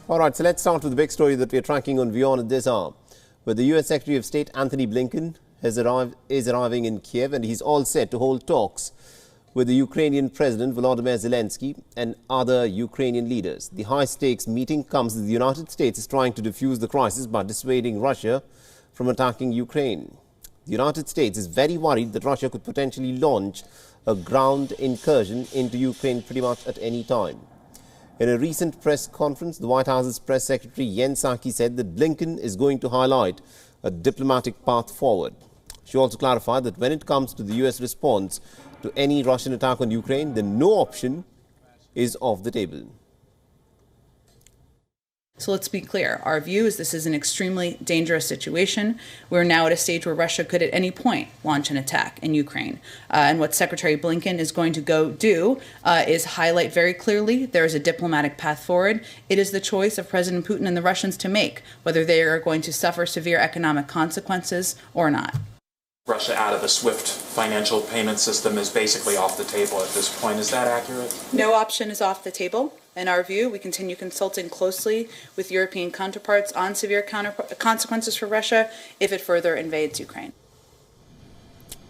All right, so let's start with the big story that we're tracking on WION at this hour, where the U.S. Secretary of State Antony Blinken is arriving in Kyiv, and he's all set to hold talks with the Ukrainian President Volodymyr Zelensky and other Ukrainian leaders. The high-stakes meeting comes as the United States is trying to defuse the crisis by dissuading Russia from attacking Ukraine. The United States is very worried that Russia could potentially launch a ground incursion into Ukraine pretty much at any time. In a recent press conference, the White House's press secretary Jen Psaki said that Blinken is going to highlight a diplomatic path forward. She also clarified that when it comes to the U.S. response to any Russian attack on Ukraine, then no option is off the table. So let's be clear. Our view is this is an extremely dangerous situation. We're now at a stage where Russia could at any point launch an attack in Ukraine. And what Secretary Blinken is going to go do is highlight very clearly there is a diplomatic path forward. It is the choice of President Putin and the Russians to make whether they are going to suffer severe economic consequences or not. Russia out of the SWIFT financial payment system is basically off the table at this point. Is that accurate? No option is off the table. In our view, we continue consulting closely with European counterparts on severe consequences for Russia if it further invades Ukraine.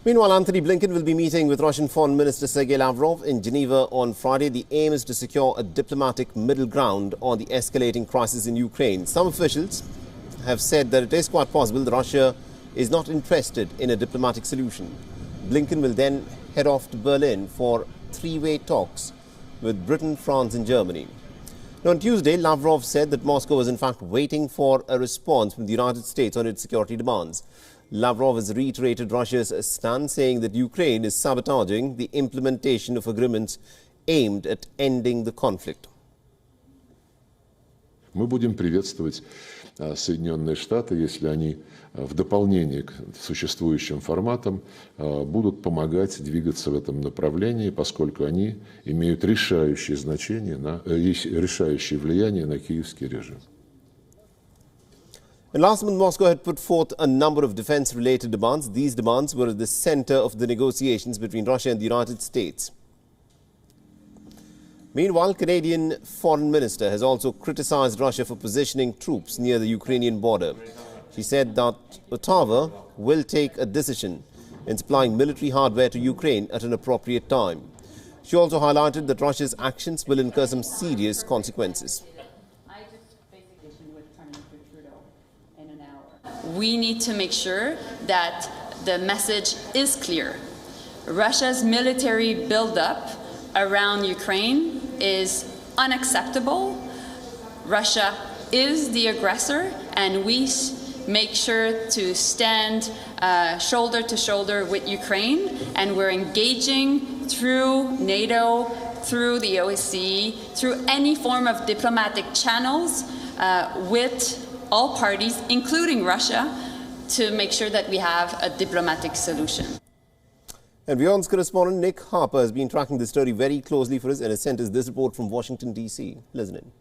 Meanwhile, Antony Blinken will be meeting with Russian Foreign Minister Sergei Lavrov in Geneva on Friday. The aim is to secure a diplomatic middle ground on the escalating crisis in Ukraine. Some officials have said that it is quite possible that Russia is not interested in a diplomatic solution. Blinken will then head off to Berlin for three-way talks with Britain, France and Germany. Now, on Tuesday, Lavrov said that Moscow was in fact waiting for a response from the United States on its security demands. Lavrov has reiterated Russia's stand, saying that Ukraine is sabotaging the implementation of agreements aimed at ending the conflict. Мы будем приветствовать Соединенные Штаты, если они в дополнение к существующим форматам будут помогать двигаться в этом направлении, поскольку они имеют решающее значение, решающее влияние на киевский режим. And last month, Moscow had put forth a number of defense-related demands. These demands were at the center of the negotiations between Russia and the United States. Meanwhile, Canadian Foreign Minister has also criticized Russia for positioning troops near the Ukrainian border. She said that Ottawa will take a decision in supplying military hardware to Ukraine at an appropriate time. She also highlighted that Russia's actions will incur some serious consequences. We need to make sure that the message is clear. Russia's military buildup around Ukraine is unacceptable. Russia is the aggressor, and we make sure to stand shoulder to shoulder with Ukraine, and we're engaging through NATO, through the OSCE, through any form of diplomatic channels with all parties, including Russia, to make sure that we have a diplomatic solution. And WION's correspondent Nick Harper has been tracking this story very closely for us and has sent us this report from Washington, D.C. Listen in.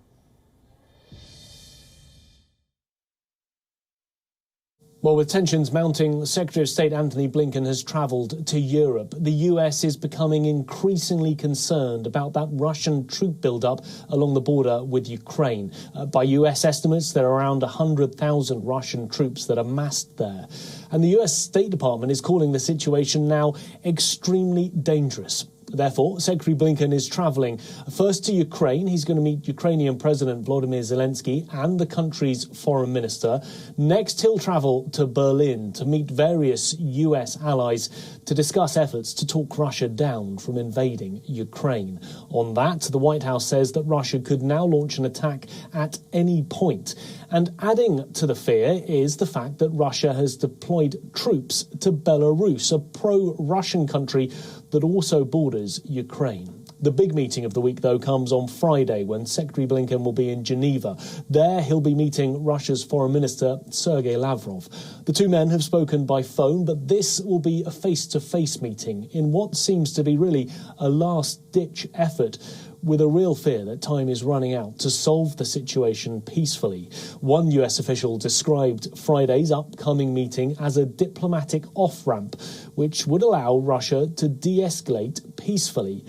Well, with tensions mounting, Secretary of State Antony Blinken has travelled to Europe. The US is becoming increasingly concerned about that Russian troop build-up along the border with Ukraine. By US estimates, there are around 100,000 Russian troops that are massed there. And the US State Department is calling the situation now extremely dangerous. Therefore, Secretary Blinken is travelling first to Ukraine. He's going to meet Ukrainian President Volodymyr Zelensky and the country's foreign minister. Next, he'll travel to Berlin to meet various US allies to discuss efforts to talk Russia down from invading Ukraine. On that, the White House says that Russia could now launch an attack at any point. And adding to the fear is the fact that Russia has deployed troops to Belarus, a pro-Russian country that also borders Ukraine. The big meeting of the week, though, comes on Friday when Secretary Blinken will be in Geneva. There he'll be meeting Russia's Foreign Minister Sergei Lavrov. The two men have spoken by phone, but this will be a face-to-face meeting in what seems to be really a last-ditch effort, with a real fear that time is running out to solve the situation peacefully. One US official described Friday's upcoming meeting as a diplomatic off-ramp, which would allow Russia to de-escalate peacefully.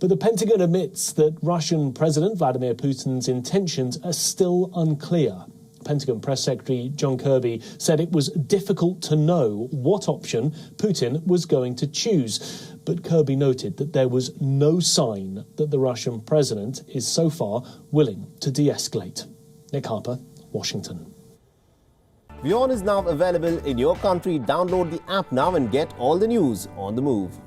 But the Pentagon admits that Russian President Vladimir Putin's intentions are still unclear. Pentagon Press Secretary John Kirby said it was difficult to know what option Putin was going to choose. But Kirby noted that there was no sign that the Russian president is so far willing to de-escalate. Nick Harper, Washington. WION is now available in your country. Download the app now and get all the news on the move.